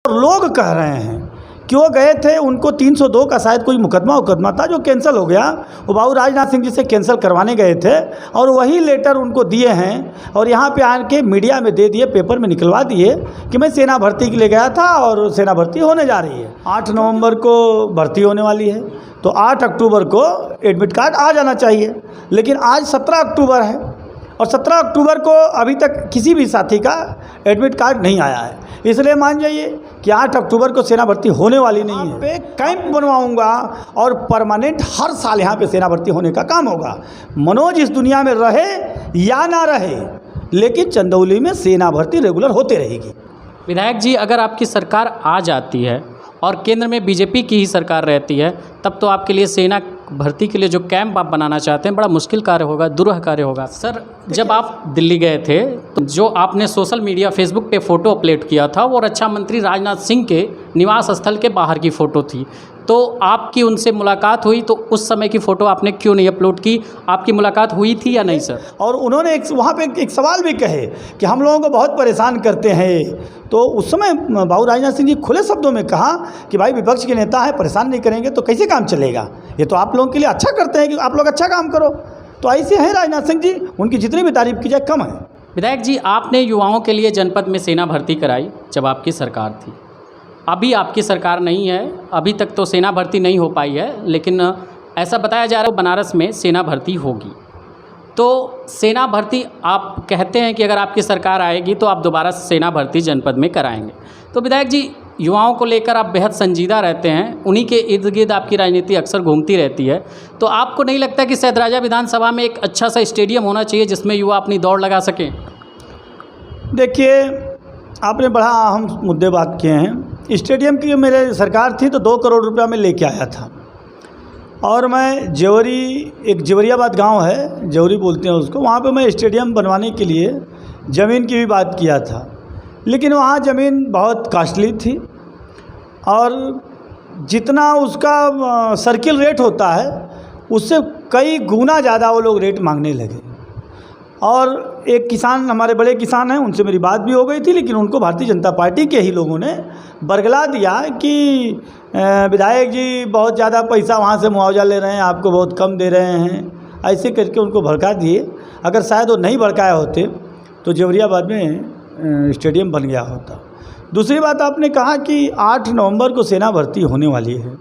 और लोग कह रहे हैं कि वो गए थे, उनको 302 का शायद कोई मुकदमा था जो कैंसिल हो गया, वो बाबू राजनाथ सिंह जी से कैंसिल करवाने गए थे और वही लेटर उनको दिए हैं और यहाँ पे आके मीडिया में दे दिए, पेपर में निकलवा दिए कि मैं सेना भर्ती के लिए गया था और सेना भर्ती होने जा रही है। 8 नवंबर को भर्ती होने वाली है, तो 8 अक्टूबर को एडमिट कार्ड आ जाना चाहिए, लेकिन आज 17 अक्टूबर है और 17 अक्टूबर को अभी तक किसी भी साथी का एडमिट कार्ड नहीं आया है। इसलिए मान जाइए कि 8 अक्टूबर को सेना भर्ती होने वाली नहीं है। पे कैंप बनवाऊंगा और परमानेंट हर साल यहाँ पे सेना भर्ती होने का काम होगा। मनोज इस दुनिया में रहे या ना रहे, लेकिन चंदौली में सेना भर्ती रेगुलर होते रहेगी। विधायक जी, अगर आपकी सरकार आ जाती है और केंद्र में बीजेपी की ही सरकार रहती है, तब तो आपके लिए सेना भर्ती के लिए जो कैंप आप बनाना चाहते हैं बड़ा मुश्किल कार्य होगा, दुरूह कार्य होगा। सर, जब आप दिल्ली गए थे तो जो आपने सोशल मीडिया फेसबुक पे फ़ोटो अपलोड किया था वो रक्षा मंत्री राजनाथ सिंह के निवास स्थल के बाहर की फ़ोटो थी, तो आपकी उनसे मुलाकात हुई, तो उस समय की फ़ोटो आपने क्यों नहीं अपलोड की? आपकी मुलाकात हुई थी या नहीं सर? और उन्होंने वहाँ पे एक सवाल भी कहे कि हम लोगों को बहुत परेशान करते हैं, तो उस समय बाबू राजनाथ सिंह जी खुले शब्दों में कहा कि भाई विपक्ष के नेता है, परेशान नहीं करेंगे तो कैसे काम चलेगा, ये तो आप लोगों के लिए अच्छा करते हैं कि आप लोग अच्छा काम करो। तो ऐसे हैं राजनाथ सिंह जी, उनकी जितनी भी तारीफ की जाए कम है। विधायक जी, आपने युवाओं के लिए जनपद में सेना भर्ती कराई जब आपकी सरकार थी, अभी आपकी सरकार नहीं है, अभी तक तो सेना भर्ती नहीं हो पाई है, लेकिन ऐसा बताया जा रहा है बनारस में सेना भर्ती होगी। तो सेना भर्ती आप कहते हैं कि अगर आपकी सरकार आएगी तो आप दोबारा सेना भर्ती जनपद में कराएंगे। तो विधायक जी, युवाओं को लेकर आप बेहद संजीदा रहते हैं, उन्हीं के इर्द गिर्द आपकी राजनीति अक्सर घूमती रहती है, तो आपको नहीं लगता कि सैदराजा विधानसभा में एक अच्छा सा स्टेडियम होना चाहिए जिसमें युवा अपनी दौड़ लगा सकें? देखिए, आपने बड़ा अहम मुद्दे बात किए हैं। स्टेडियम की मेरे सरकार थी तो 2 करोड़ रुपया में लेके आया था, और मैं जेवरी, एक जेवरियाबाद गांव है, जेवरी बोलते हैं उसको, वहाँ पे मैं स्टेडियम बनवाने के लिए ज़मीन की भी बात किया था, लेकिन वहाँ ज़मीन बहुत कास्टली थी और जितना उसका सर्किल रेट होता है उससे कई गुना ज़्यादा वो लोग रेट मांगने लगे। और एक किसान, हमारे बड़े किसान हैं, उनसे मेरी बात भी हो गई थी, लेकिन उनको भारतीय जनता पार्टी के ही लोगों ने बरगला दिया कि विधायक जी बहुत ज़्यादा पैसा वहाँ से मुआवजा ले रहे हैं, आपको बहुत कम दे रहे हैं, ऐसे करके उनको भड़का दिए। अगर शायद वो नहीं भड़काए होते तो जेवरियाबाद में स्टेडियम बन गया होता। दूसरी बात, आपने कहा कि 8 नवंबर को सेना भर्ती होने वाली है।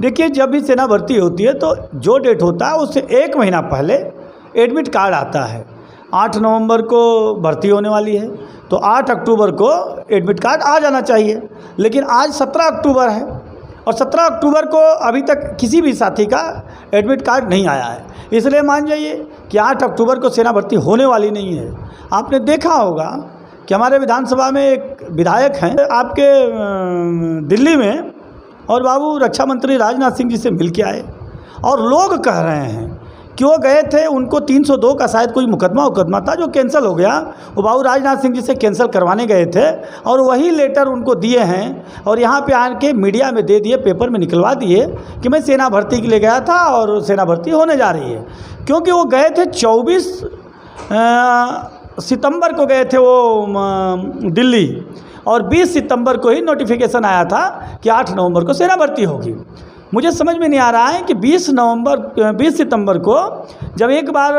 देखिए, जब भी सेना भर्ती होती है तो जो डेट होता है उससे 1 महीना पहले एडमिट कार्ड आता है। 8 नवंबर को भर्ती होने वाली है, तो 8 अक्टूबर को एडमिट कार्ड आ जाना चाहिए, लेकिन आज 17 अक्टूबर है और 17 अक्टूबर को अभी तक किसी भी साथी का एडमिट कार्ड नहीं आया है। इसलिए मान जाइए कि 8 अक्टूबर को सेना भर्ती होने वाली नहीं है। आपने देखा होगा कि हमारे विधानसभा में एक विधायक हैं आपके दिल्ली में, और बाबू रक्षा मंत्री राजनाथ सिंह जी से मिल के आए और लोग कह रहे हैं कि वो गए थे, उनको 302 का शायद कोई मुकदमा था जो कैंसिल हो गया, वो बाबू राजनाथ सिंह जी से कैंसिल करवाने गए थे और वही लेटर उनको दिए हैं और यहाँ पे आके मीडिया में दे दिए, पेपर में निकलवा दिए कि मैं सेना भर्ती के लिए गया था और सेना भर्ती होने जा रही है। क्योंकि वो गए थे 24 सितंबर को गए थे वो दिल्ली, और 20 सितंबर को ही नोटिफिकेशन आया था कि 8 नवंबर को सेना भर्ती होगी। मुझे समझ में नहीं आ रहा है कि 20 सितंबर को जब एक बार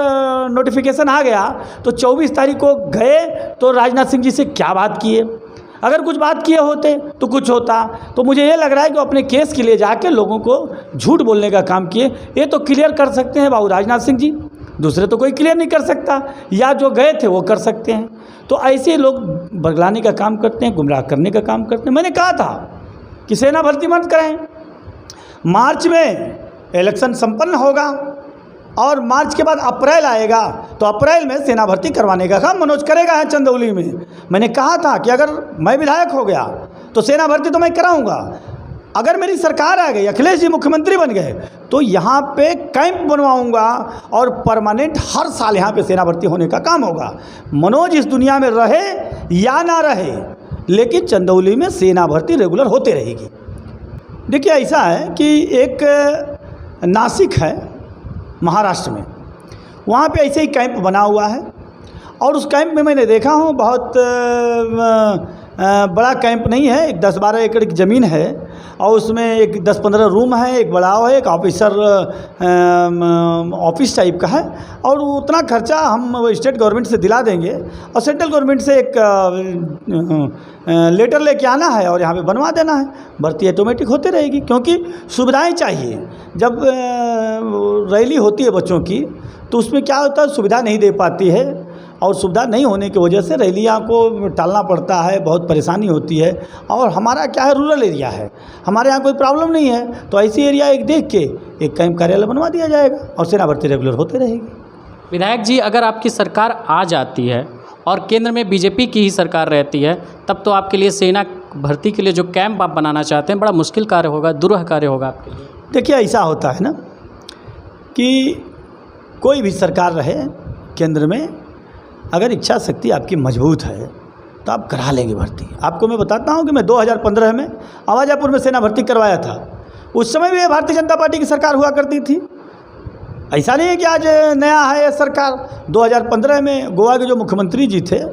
नोटिफिकेशन आ गया तो 24 तारीख को गए तो राजनाथ सिंह जी से क्या बात किए? अगर कुछ बात किए होते तो कुछ होता। तो मुझे ये लग रहा है कि अपने केस के लिए जाके लोगों को झूठ बोलने का काम किए। ये तो क्लियर कर सकते हैं बाबू राजनाथ सिंह जी, दूसरे तो कोई क्लियर नहीं कर सकता, या जो गए थे वो कर सकते हैं। तो ऐसे लोग बरगलाने का काम करते हैं, गुमराह करने का काम करते हैं। मैंने कहा था कि सेना भर्ती मत कराएं, मार्च में इलेक्शन संपन्न होगा और मार्च के बाद अप्रैल आएगा तो अप्रैल में सेना भर्ती करवाने का काम मनोज करेगा है चंदौली में। मैंने कहा था कि अगर मैं विधायक हो गया तो सेना भर्ती तो मैं कराऊंगा। अगर मेरी सरकार आ गई, अखिलेश जी मुख्यमंत्री बन गए, तो यहाँ पे कैंप बनवाऊंगा और परमानेंट हर साल यहाँ पे सेना भर्ती होने का काम होगा। मनोज इस दुनिया में रहे या ना रहे, लेकिन चंदौली में सेना भर्ती रेगुलर होते रहेगी। देखिए, ऐसा है कि एक नासिक है महाराष्ट्र में, वहाँ पे ऐसे ही कैंप बना हुआ है और उस कैंप में मैंने देखा हूँ बहुत बड़ा कैंप नहीं है, एक 10-12 एकड़ की ज़मीन है और उसमें एक 10-15 रूम है, एक बड़ा है, एक ऑफिस टाइप का है और उतना खर्चा हम स्टेट गवर्नमेंट से दिला देंगे और सेंट्रल गवर्नमेंट से एक लेटर लेके आना है और यहाँ पे बनवा देना है। भर्ती ऑटोमेटिक होती रहेगी, क्योंकि सुविधाएं चाहिए। जब रैली होती है बच्चों की तो उसमें क्या होता है, सुविधा नहीं दे पाती है और सुविधा नहीं होने की वजह से रैलियाँ को टालना पड़ता है, बहुत परेशानी होती है। और हमारा क्या है, रूरल एरिया है, हमारे यहाँ कोई प्रॉब्लम नहीं है, तो ऐसी एरिया एक देख के एक कैंप कार्यालय बनवा दिया जाएगा और सेना भर्ती रेगुलर होते रहेगी। विधायक जी, अगर आपकी सरकार आ जाती है और केंद्र में बीजेपी की ही सरकार रहती है, तब तो आपके लिए सेना भर्ती के लिए जो कैंप आप बनाना चाहते हैं बड़ा मुश्किल कार्य होगा, दुरूह कार्य होगा आपके लिए। देखिए, ऐसा होता है ना कि कोई भी सरकार रहे केंद्र में, अगर इच्छा शक्ति आपकी मजबूत है तो आप करा लेंगे भर्ती। आपको मैं बताता हूं कि मैं 2015 में आवाजापुर में सेना भर्ती करवाया था। उस समय भी भारतीय जनता पार्टी की सरकार हुआ करती थी, ऐसा नहीं है कि आज नया है ये सरकार। 2015 में गोवा के जो मुख्यमंत्री जी थे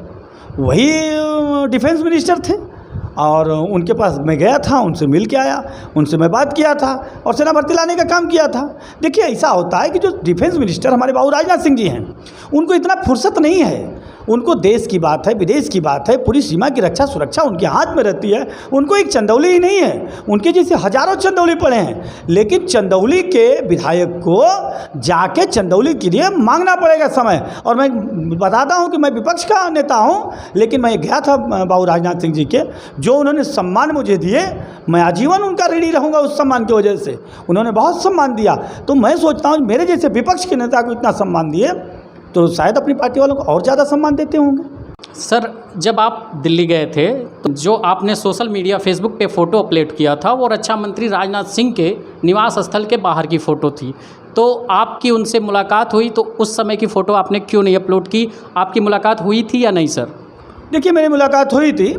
वही डिफेंस मिनिस्टर थे और उनके पास मैं गया था, उनसे मिल के आया, उनसे मैं बात किया था और सेना भर्ती लाने का काम किया था। देखिए, ऐसा होता है कि जो डिफेंस मिनिस्टर हमारे बाबू राजनाथ सिंह जी हैं, उनको इतना फुर्सत नहीं है। उनको देश की बात है, विदेश की बात है, पूरी सीमा की रक्षा सुरक्षा उनके हाथ में रहती है। उनको एक चंदौली ही नहीं है, उनके जैसे हजारों चंदौली पड़े हैं, लेकिन चंदौली के विधायक को जाके चंदौली के लिए मांगना पड़ेगा समय। और मैं बताता हूं कि मैं विपक्ष का नेता हूं, लेकिन मैं गया था बाबू राजनाथ सिंह जी के, जो उन्होंने सम्मान मुझे दिए, मैं आजीवन उनका ऋणी रहूँगा उस सम्मान की वजह से। उन्होंने बहुत सम्मान दिया, तो मैं सोचता हूँ मेरे जैसे विपक्ष के नेता को इतना सम्मान दिए तो शायद अपनी पार्टी वालों को और ज़्यादा सम्मान देते होंगे। सर, जब आप दिल्ली गए थे तो जो आपने सोशल मीडिया फेसबुक पे फ़ोटो अपलोड किया था वो रक्षा मंत्री राजनाथ सिंह के निवास स्थल के बाहर की फ़ोटो थी, तो आपकी उनसे मुलाकात हुई, तो उस समय की फ़ोटो आपने क्यों नहीं अपलोड की? आपकी मुलाकात हुई थी या नहीं सर? देखिए, मेरी मुलाकात हुई थी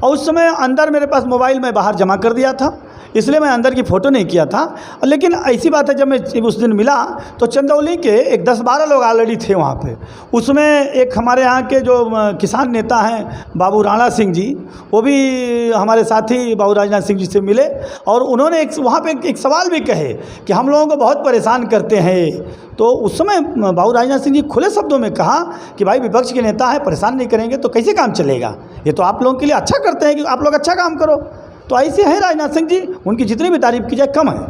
और उस समय अंदर मेरे पास मोबाइल में बाहर जमा कर दिया था, इसलिए मैं अंदर की फ़ोटो नहीं किया था। लेकिन ऐसी बात है, जब मैं उस दिन मिला तो चंदौली के एक 10-12 लोग ऑलरेडी थे वहाँ पे। उसमें एक हमारे यहाँ के जो किसान नेता हैं बाबू राणा सिंह जी, वो भी हमारे साथी बाबू राजनाथ सिंह जी से मिले और उन्होंने वहाँ पे एक सवाल भी कहे कि हम लोगों को बहुत परेशान करते हैं। तो उस समय बाबू राजनाथ सिंह जी खुले शब्दों में कहा कि भाई, विपक्ष के नेता है, परेशान नहीं करेंगे तो कैसे काम चलेगा? ये तो आप लोगों के लिए अच्छा करते हैं कि आप लोग अच्छा काम करो। तो ऐसे हैं राजनाथ सिंह जी, उनकी जितनी भी तारीफ की जाए कम है।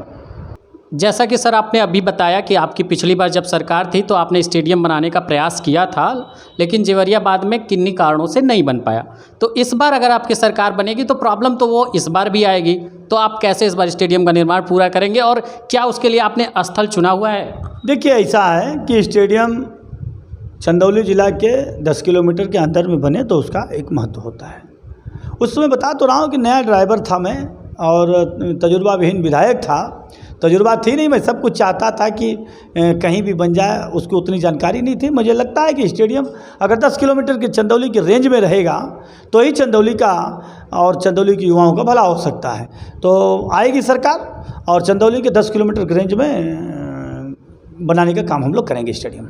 जैसा कि सर आपने अभी बताया कि आपकी पिछली बार जब सरकार थी तो आपने स्टेडियम बनाने का प्रयास किया था, लेकिन जेवरियाबाद में किन्हीं कारणों से नहीं बन पाया। तो इस बार अगर आपकी सरकार बनेगी तो प्रॉब्लम तो वो इस बार भी आएगी, तो आप कैसे इस बार स्टेडियम का निर्माण पूरा करेंगे और क्या उसके लिए आपने स्थल चुना हुआ है? देखिए, ऐसा है कि स्टेडियम चंदौली ज़िला के 10 किलोमीटर के अंदर में बने तो उसका एक महत्व होता है। उस समय बता तो रहा हूँ कि नया ड्राइवर था मैं और तजुर्बा विहीन विधायक था, तजुर्बा थी नहीं। मैं सब कुछ चाहता था कि कहीं भी बन जाए, उसको उतनी जानकारी नहीं थी। मुझे लगता है कि स्टेडियम अगर 10 किलोमीटर के चंदौली के रेंज में रहेगा तो ही चंदौली का और चंदौली के युवाओं का भला हो सकता है। तो आएगी सरकार और चंदौली के 10 किलोमीटर के रेंज में बनाने का काम हम लोग करेंगे स्टेडियम।